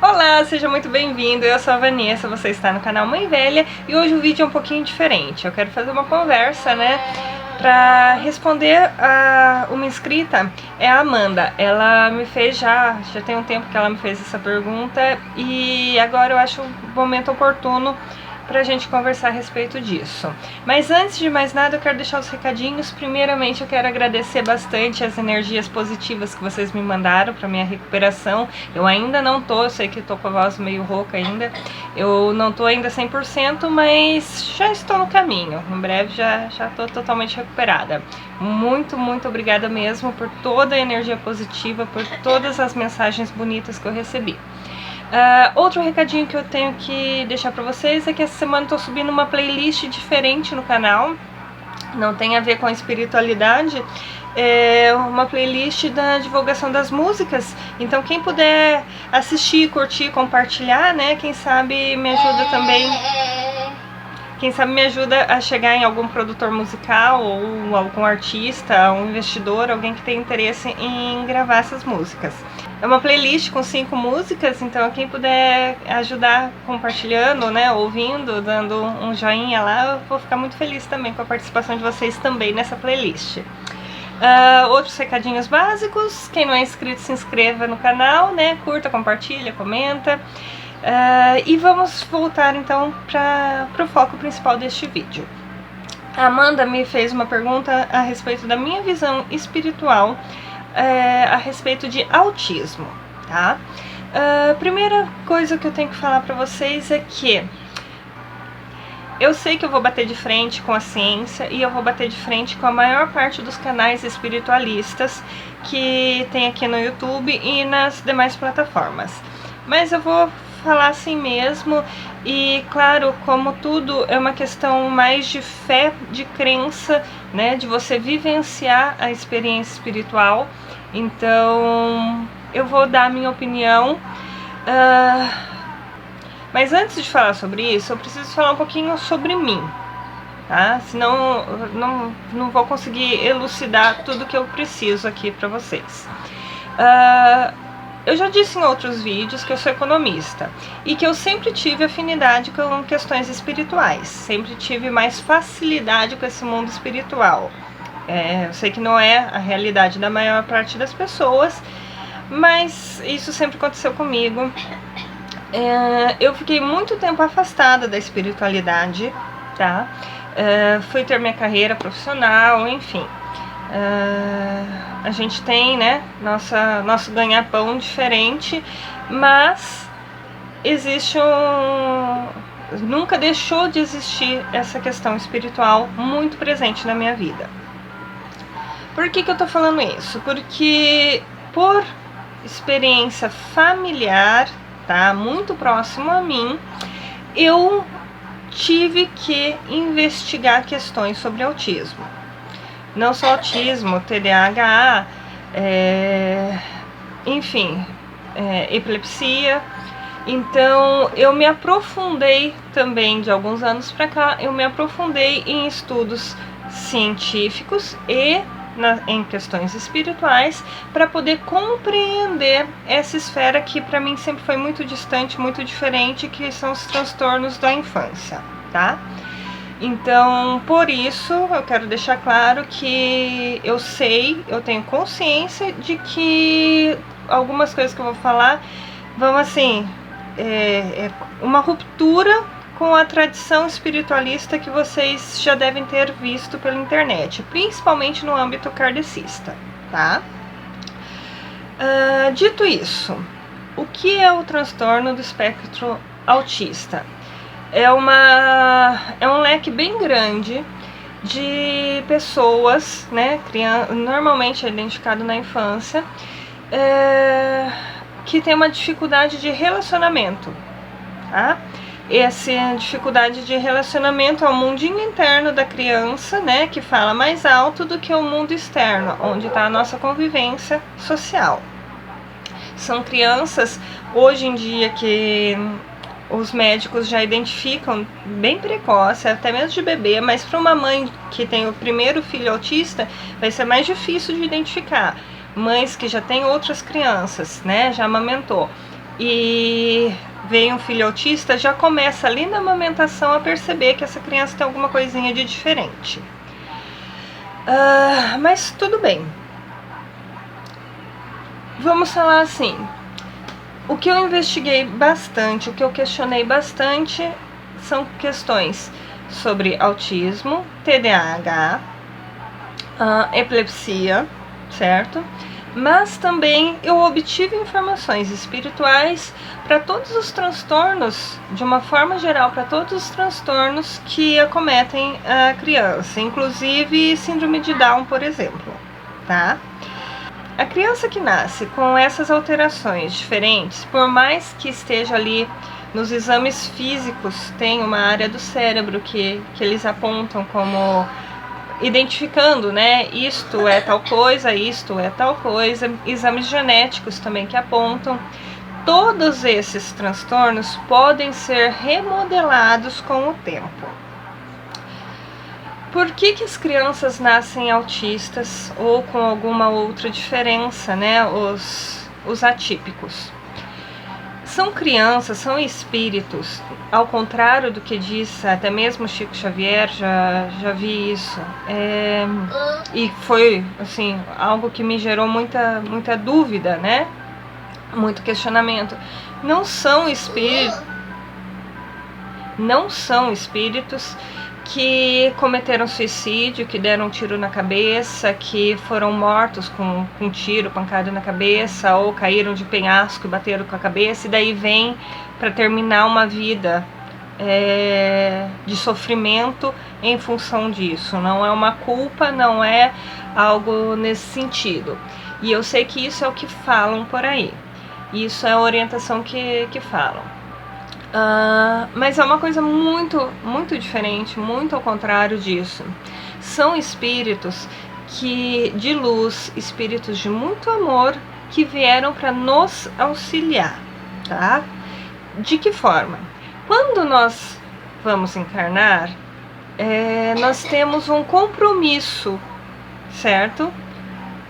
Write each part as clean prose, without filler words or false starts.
Olá, seja muito bem-vindo, eu sou a Vanessa, você está no canal Mãe Velha e hoje o vídeo é um pouquinho diferente. Eu quero fazer uma conversa, né, para responder a uma inscrita, é a Amanda. Ela me fez já tem um tempo que ela me fez essa pergunta e agora eu acho o momento oportuno pra gente conversar a respeito disso. Mas antes de mais nada eu quero deixar os recadinhos. Primeiramente eu quero agradecer bastante as energias positivas que vocês me mandaram pra minha recuperação. Eu ainda não tô, eu sei que tô com a voz meio rouca ainda, eu não tô ainda 100%, mas já estou no caminho, em breve já tô totalmente recuperada. Muito obrigada mesmo por toda a energia positiva, por todas as mensagens bonitas que eu recebi. Outro recadinho que eu tenho que deixar pra vocês é que essa semana eu tô subindo uma playlist diferente no canal. Não tem a ver com a espiritualidade, é uma playlist da divulgação das músicas. Então quem puder assistir, curtir, compartilhar, né, quem sabe me ajuda também. Quem sabe me ajuda a chegar em algum produtor musical ou algum artista, um investidor, alguém que tem interesse em gravar essas músicas. É uma playlist com 5 músicas, então quem puder ajudar compartilhando, né, ouvindo, dando um joinha lá, eu vou ficar muito feliz também com a participação de vocês também nessa playlist. Outros recadinhos básicos: quem não é inscrito, se inscreva no canal, né, curta, compartilha, comenta. E vamos voltar então para o foco principal deste vídeo. A Amanda me fez uma pergunta a respeito da minha visão espiritual a respeito de autismo, tá? Primeira coisa que eu tenho que falar para vocês é que eu sei que eu vou bater de frente com a ciência e eu vou bater de frente com a maior parte dos canais espiritualistas que tem aqui no YouTube e nas demais plataformas, mas eu vou falar assim mesmo. E claro, como tudo é uma questão mais de fé, de crença, né, de você vivenciar a experiência espiritual. Então eu vou dar a minha opinião, mas antes de falar sobre isso eu preciso falar um pouquinho sobre mim, tá? Senão não vou conseguir elucidar tudo que eu preciso aqui para vocês. Eu já disse em outros vídeos que eu sou economista e que eu sempre tive afinidade com questões espirituais, sempre tive mais facilidade com esse mundo espiritual. Eu sei que não é a realidade da maior parte das pessoas, mas isso sempre aconteceu comigo. Eu fiquei muito tempo afastada da espiritualidade, tá? Fui ter minha carreira profissional, enfim. A gente tem, né, nosso ganha-pão diferente, mas existe nunca deixou de existir essa questão espiritual muito presente na minha vida. Por que eu tô falando isso? Porque por experiência familiar, tá, muito próximo a mim, eu tive que investigar questões sobre autismo. Não só autismo, TDAH, enfim, epilepsia. Então eu me aprofundei também, de alguns anos para cá, eu me aprofundei em estudos científicos e em questões espirituais para poder compreender essa esfera que para mim sempre foi muito distante, muito diferente, que são os transtornos da infância, tá? Então, por isso, eu quero deixar claro que eu tenho consciência de que algumas coisas que eu vou falar vão, assim, uma ruptura com a tradição espiritualista que vocês já devem ter visto pela internet, principalmente no âmbito kardecista, tá? Dito isso, o que é o transtorno do espectro autista? É um leque bem grande de pessoas, né, normalmente é identificado na infância, que tem uma dificuldade de relacionamento, tá? Essa dificuldade de relacionamento é o mundinho interno da criança, né, que fala mais alto do que o mundo externo, onde está a nossa convivência social. São crianças, hoje em dia, que os médicos já identificam bem precoce, até mesmo de bebê, mas para uma mãe que tem o primeiro filho autista, vai ser mais difícil de identificar. Mães que já têm outras crianças, né, já amamentou, e vem um filho autista, já começa ali na amamentação a perceber que essa criança tem alguma coisinha de diferente. Mas tudo bem. Vamos falar assim, o que eu investiguei bastante, o que eu questionei bastante são questões sobre autismo, TDAH, epilepsia, certo? Mas também eu obtive informações espirituais para todos os transtornos, de uma forma geral, para todos os transtornos que acometem a criança, inclusive síndrome de Down, por exemplo, tá? A criança que nasce com essas alterações diferentes, por mais que esteja ali nos exames físicos, tem uma área do cérebro que eles apontam como identificando, né, isto é tal coisa, isto é tal coisa, exames genéticos também que apontam. Todos esses transtornos podem ser remodelados com o tempo. Por que as crianças nascem autistas ou com alguma outra diferença, né, os atípicos? São crianças, são espíritos, ao contrário do que diz até mesmo Chico Xavier, já vi isso, e foi assim, algo que me gerou muita dúvida, né? Muito questionamento. Não são espíritos que cometeram suicídio, que deram um tiro na cabeça, que foram mortos com um tiro, pancada na cabeça, ou caíram de penhasco e bateram com a cabeça, e daí vem para terminar uma vida de sofrimento em função disso. Não é uma culpa, não é algo nesse sentido. E eu sei que isso é o que falam por aí. Isso é a orientação que falam. Mas é uma coisa muito diferente, muito ao contrário disso. São espíritos de luz, espíritos de muito amor, que vieram para nos auxiliar, tá? De que forma? Quando nós vamos encarnar, nós temos um compromisso, certo?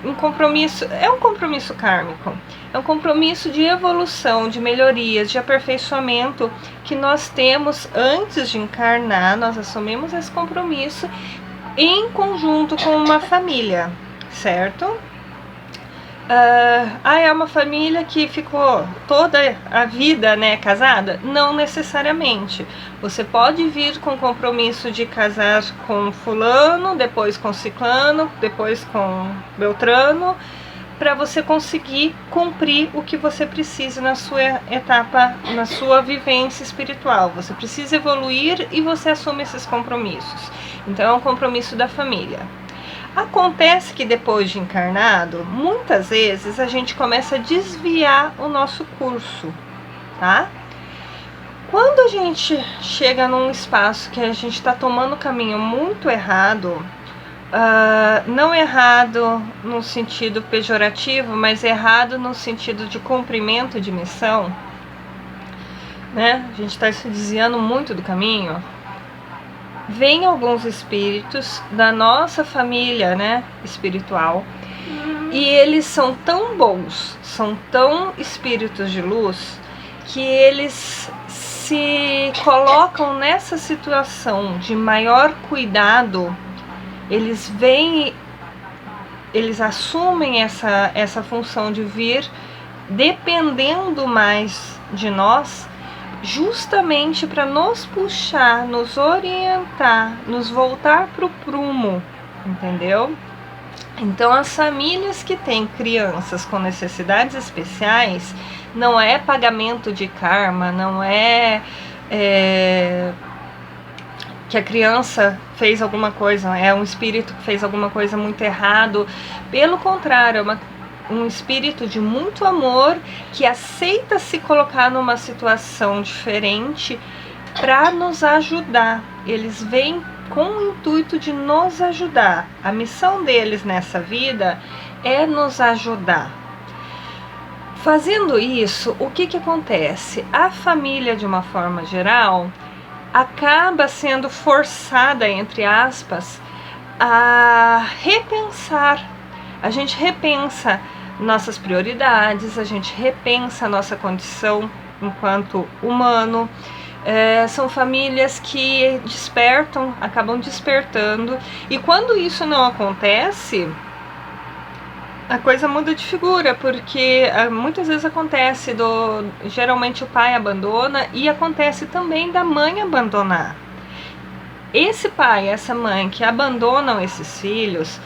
É um compromisso kármico, é um compromisso de evolução, de melhorias, de aperfeiçoamento que nós temos antes de encarnar. Nós assumimos esse compromisso em conjunto com uma família, certo? É uma família que ficou toda a vida, né, casada? Não necessariamente. Você pode vir com compromisso de casar com fulano, depois com ciclano, depois com beltrano, para você conseguir cumprir o que você precisa na sua etapa, na sua vivência espiritual. Você precisa evoluir e você assume esses compromissos. Então é um compromisso da família. Acontece que depois de encarnado, muitas vezes a gente começa a desviar o nosso curso, tá? Quando a gente chega num espaço que a gente está tomando o caminho muito errado, não errado no sentido pejorativo, mas errado no sentido de cumprimento de missão, né? A gente está se desviando muito do caminho. Vem alguns espíritos da nossa família, né, espiritual, e eles são tão bons, são tão espíritos de luz, que eles se colocam nessa situação de maior cuidado. Eles vêm, eles assumem essa função de vir dependendo mais de nós, justamente para nos puxar, nos orientar, nos voltar para o prumo, entendeu? Então, as famílias que têm crianças com necessidades especiais, não é pagamento de karma, não é que a criança fez alguma coisa, é um espírito que fez alguma coisa muito errado. Pelo contrário, é um espírito de muito amor que aceita se colocar numa situação diferente para nos ajudar. Eles vêm com o intuito de nos ajudar. A missão deles nessa vida é nos ajudar. Fazendo isso, o que acontece? A família, de uma forma geral, acaba sendo forçada, entre aspas, a repensar. A gente repensa nossas prioridades, a gente repensa a nossa condição enquanto humano. São famílias que despertam, acabam despertando, e quando isso não acontece, a coisa muda de figura, porque muitas vezes acontece geralmente o pai abandona, e acontece também da mãe abandonar. Esse pai, essa mãe que abandonam esses filhos,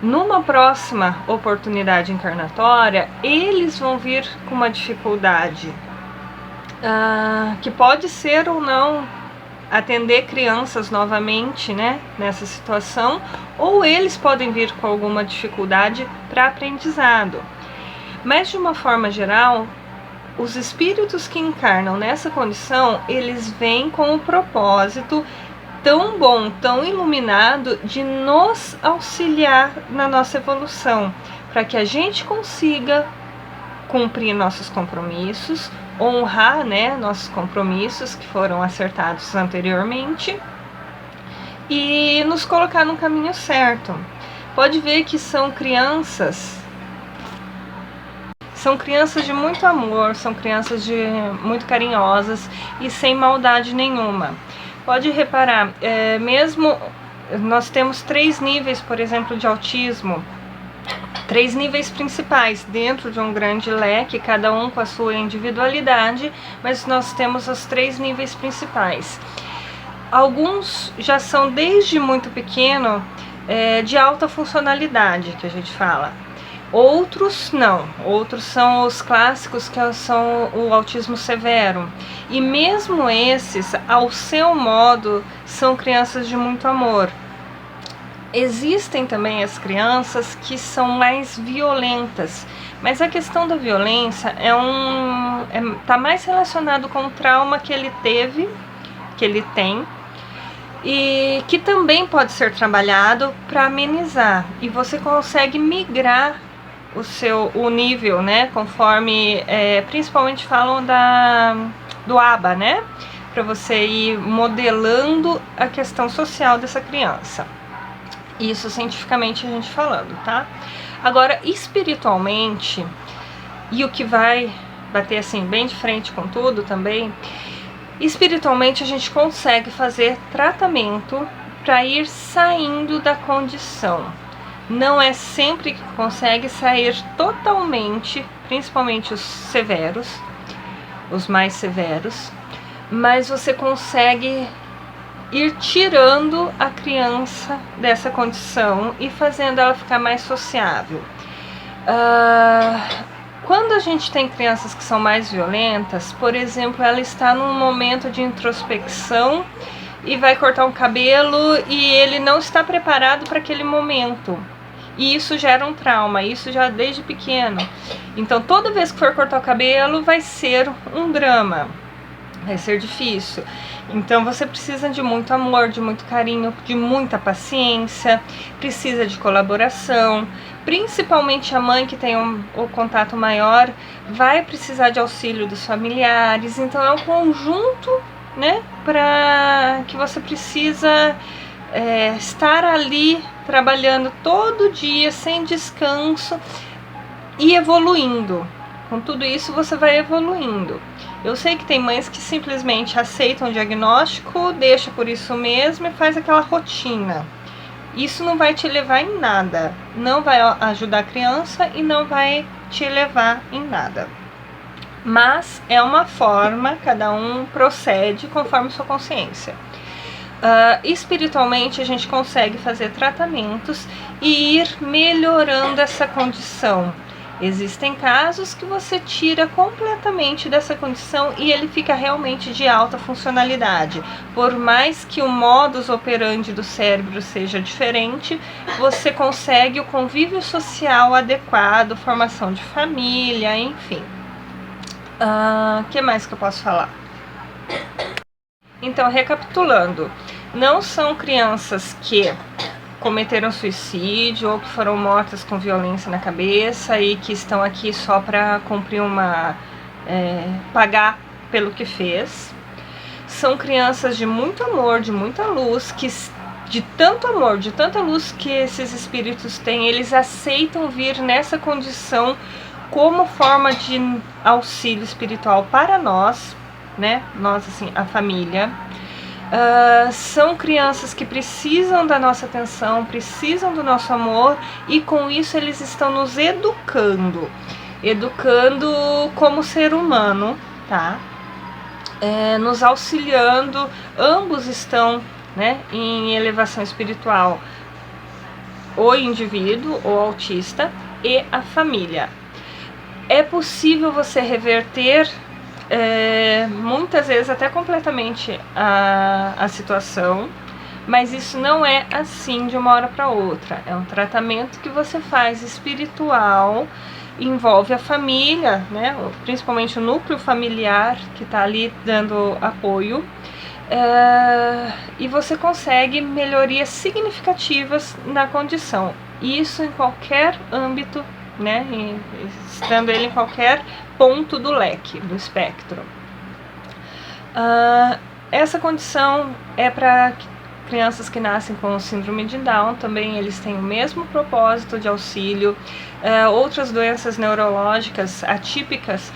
numa próxima oportunidade encarnatória, eles vão vir com uma dificuldade, que pode ser ou não atender crianças novamente, né, nessa situação, ou eles podem vir com alguma dificuldade para aprendizado. Mas de uma forma geral, os espíritos que encarnam nessa condição, eles vêm com o propósito tão bom, tão iluminado, de nos auxiliar na nossa evolução, para que a gente consiga cumprir nossos compromissos, honrar, né, nossos compromissos que foram acertados anteriormente e nos colocar no caminho certo. Pode ver que são crianças de muito amor, são crianças muito carinhosas e sem maldade nenhuma. Pode reparar, mesmo nós temos 3 níveis, por exemplo, de autismo, 3 níveis principais dentro de um grande leque, cada um com a sua individualidade, mas nós temos os 3 níveis principais. Alguns já são desde muito pequeno de alta funcionalidade, que a gente fala. Outros não, outros são os clássicos, que são o autismo severo. E mesmo esses, ao seu modo, são crianças de muito amor. Existem também as crianças que são mais violentas, mas a questão da violência tá mais relacionado com o trauma que ele teve, que ele tem, e que também pode ser trabalhado para amenizar. E você consegue migrar o nível, né, conforme, principalmente falam do ABA, né, para você ir modelando a questão social dessa criança. Isso cientificamente a gente falando, tá? Agora, espiritualmente, e o que vai bater assim bem de frente com tudo também, espiritualmente a gente consegue fazer tratamento para ir saindo da condição. Não é sempre que consegue sair totalmente, principalmente os severos, os mais severos, mas você consegue ir tirando a criança dessa condição e fazendo ela ficar mais sociável. Quando a gente tem crianças que são mais violentas, por exemplo, ela está num momento de introspecção e vai cortar um cabelo e ele não está preparado para aquele momento. E isso gera um trauma, isso já desde pequeno. Então toda vez que for cortar o cabelo vai ser um drama, vai ser difícil. Então você precisa de muito amor, de muito carinho, de muita paciência, precisa de colaboração. Principalmente a mãe, que tem o contato maior, vai precisar de auxílio dos familiares. Então é um conjunto, né, para que você precisa estar ali trabalhando todo dia sem descanso e evoluindo. Com tudo isso você vai evoluindo. Eu sei que tem mães que simplesmente aceitam o diagnóstico, deixa por isso mesmo e faz aquela rotina. Isso não vai te levar em nada, não vai ajudar a criança e não vai te levar em nada. Mas é uma forma, cada um procede conforme sua consciência. Espiritualmente a gente consegue fazer tratamentos e ir melhorando essa condição. Existem casos que você tira completamente dessa condição e ele fica realmente de alta funcionalidade. Por mais que o modus operandi do cérebro seja diferente, você consegue o convívio social adequado, formação de família, enfim. Que mais que eu posso falar? Então, recapitulando, não são crianças que cometeram suicídio ou que foram mortas com violência na cabeça e que estão aqui só para cumprir pagar pelo que fez. São crianças de muito amor, de muita luz, que de tanto amor, de tanta luz que esses espíritos têm, eles aceitam vir nessa condição como forma de auxílio espiritual para nós, né? Nós, assim, a família. São crianças que precisam da nossa atenção, precisam do nosso amor, e com isso eles estão nos educando como ser humano, tá? Nos auxiliando. Ambos estão, né, em elevação espiritual, o indivíduo, o autista, e a família. É possível você reverter muitas vezes até completamente a situação, mas isso não é assim de uma hora para outra. É um tratamento que você faz espiritual, envolve a família, né, principalmente o núcleo familiar que está ali dando apoio, e você consegue melhorias significativas na condição. Isso em qualquer âmbito, né, estando ele em qualquer ponto do leque, do espectro. Essa condição é para crianças que nascem com síndrome de Down, também eles têm o mesmo propósito de auxílio. Outras doenças neurológicas atípicas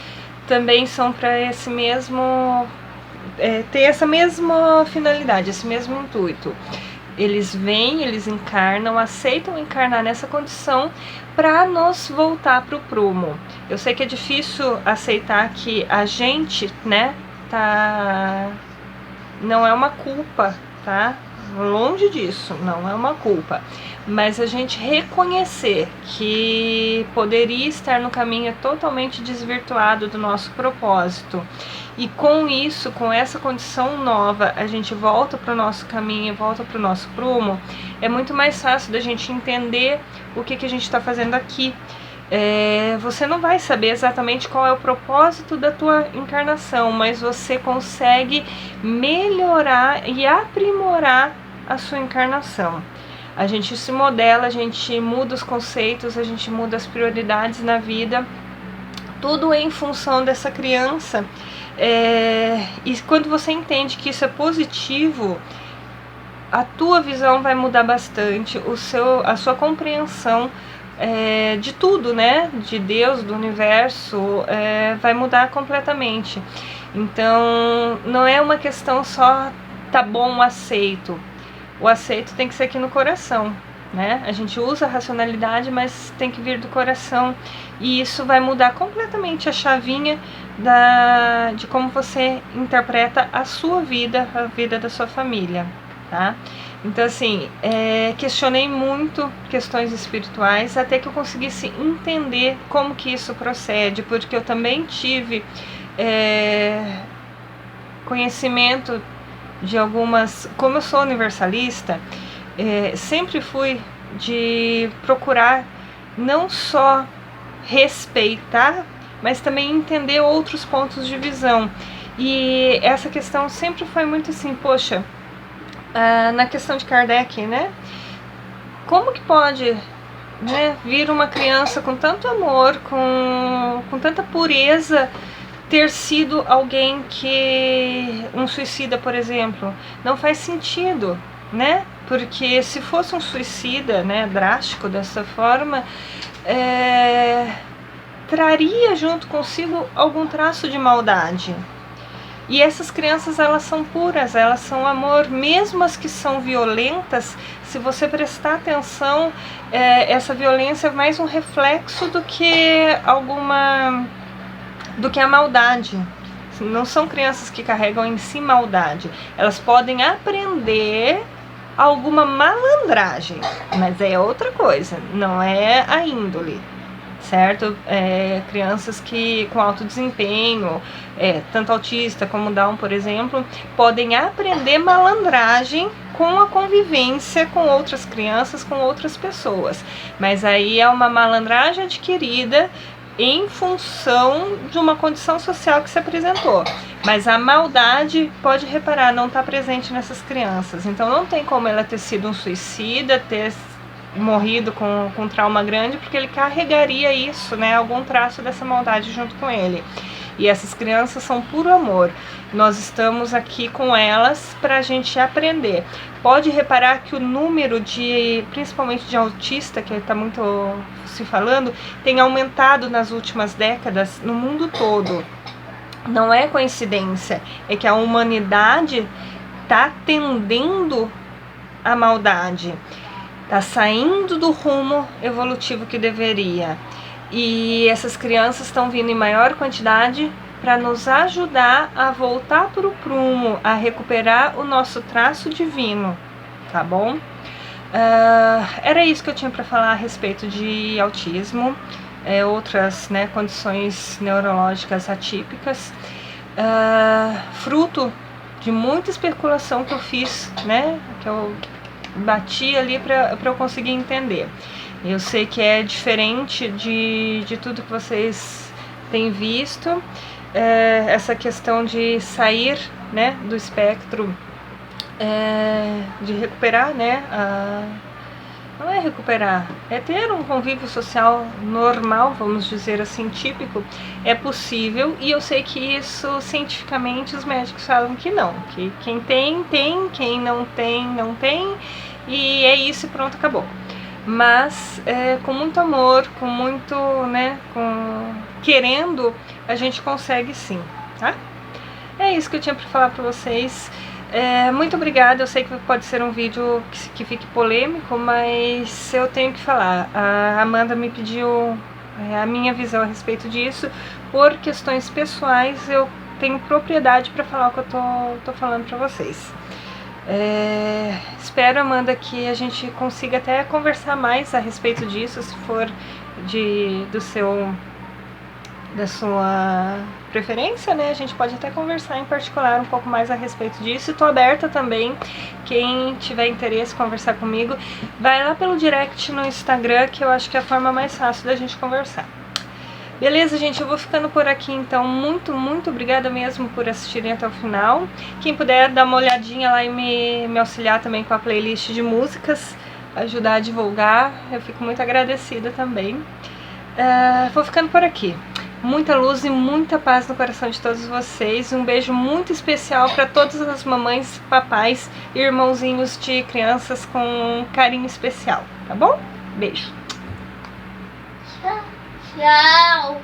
também são para esse mesmo, ter essa mesma finalidade, esse mesmo intuito. Eles vêm, eles encarnam, aceitam encarnar nessa condição para nos voltar para o prumo. Eu sei que é difícil aceitar que a gente, né, não é uma culpa, tá? Longe disso, não é uma culpa. Mas a gente reconhecer que poderia estar no caminho totalmente desvirtuado do nosso propósito, e com isso, com essa condição nova, a gente volta para o nosso caminho, volta para o nosso prumo, é muito mais fácil da gente entender o que a gente está fazendo aqui. Você não vai saber exatamente qual é o propósito da tua encarnação, mas você consegue melhorar e aprimorar a sua encarnação. A gente se modela, a gente muda os conceitos, a gente muda as prioridades na vida, tudo em função dessa criança. E quando você entende que isso é positivo, a tua visão vai mudar bastante, a sua compreensão de tudo, né, de Deus, do universo, vai mudar completamente. Então não é uma questão só tá bom, aceito. O aceito tem que ser aqui no coração, né? A gente usa a racionalidade, mas tem que vir do coração, e isso vai mudar completamente a chavinha de como você interpreta a sua vida, a vida da sua família, tá? Então, assim, questionei muito questões espirituais até que eu conseguisse entender como que isso procede, porque eu também tive conhecimento de algumas, como eu sou universalista, sempre fui de procurar não só respeitar, mas também entender outros pontos de visão. E essa questão sempre foi muito assim, poxa, na questão de Kardec, né? Como que pode, né, vir uma criança com tanto amor, com tanta pureza, ter sido alguém que um suicida, por exemplo? Não faz sentido, né? Porque se fosse um suicida, né, drástico dessa forma, traria junto consigo algum traço de maldade. E essas crianças, elas são puras, elas são amor, mesmo as que são violentas. Se você prestar atenção, essa violência é mais um reflexo do que a maldade. Não são crianças que carregam em si maldade. Elas podem aprender alguma malandragem, mas é outra coisa, não é a índole, certo? Crianças com alto desempenho, tanto autista como Down, por exemplo, podem aprender malandragem com a convivência com outras crianças, com outras pessoas, mas aí é uma malandragem adquirida em função de uma condição social que se apresentou. Mas a maldade, pode reparar, não está presente nessas crianças. Então não tem como ela ter sido um suicida, ter morrido com um trauma grande, porque ele carregaria isso, né, algum traço dessa maldade junto com ele. E essas crianças são puro amor. Nós estamos aqui com elas para a gente aprender. Pode reparar que o número principalmente de autista, que está muito se falando, tem aumentado nas últimas décadas no mundo todo. Não é coincidência, é que a humanidade está tendendo à maldade, está saindo do rumo evolutivo que deveria. E essas crianças estão vindo em maior quantidade para nos ajudar a voltar para o prumo, a recuperar o nosso traço divino, tá bom? Era isso que eu tinha para falar a respeito de autismo, outras, né, condições neurológicas atípicas, fruto de muita especulação que eu fiz, né, que eu bati ali para eu conseguir entender. Eu sei que é diferente de tudo que vocês têm visto, essa questão de sair, né, do espectro, de recuperar, né, não é recuperar, é ter um convívio social normal, vamos dizer assim, típico, é possível, e eu sei que isso, cientificamente, os médicos falam que não, que quem tem, tem, quem não tem, não tem, e é isso e pronto, acabou. Mas com muito amor, com muito, né, querendo, a gente consegue sim, tá? É isso que eu tinha para falar para vocês. Muito obrigada, eu sei que pode ser um vídeo que fique polêmico, mas eu tenho que falar. A Amanda me pediu a minha visão a respeito disso, por questões pessoais eu tenho propriedade para falar o que eu tô falando para vocês. Espero, Amanda, que a gente consiga até conversar mais a respeito disso, se for da sua preferência, né? A gente pode até conversar em particular um pouco mais a respeito disso. Estou aberta também, quem tiver interesse em conversar comigo, vai lá pelo direct no Instagram, que eu acho que é a forma mais fácil da gente conversar. Beleza, gente? Eu vou ficando por aqui, então. Muito, muito obrigada mesmo por assistirem até o final. Quem puder dar uma olhadinha lá e me auxiliar também com a playlist de músicas, ajudar a divulgar, eu fico muito agradecida também. Vou ficando por aqui. Muita luz e muita paz no coração de todos vocês. Um beijo muito especial para todas as mamães, papais e irmãozinhos de crianças com um carinho especial, tá bom? Beijo! Tchau!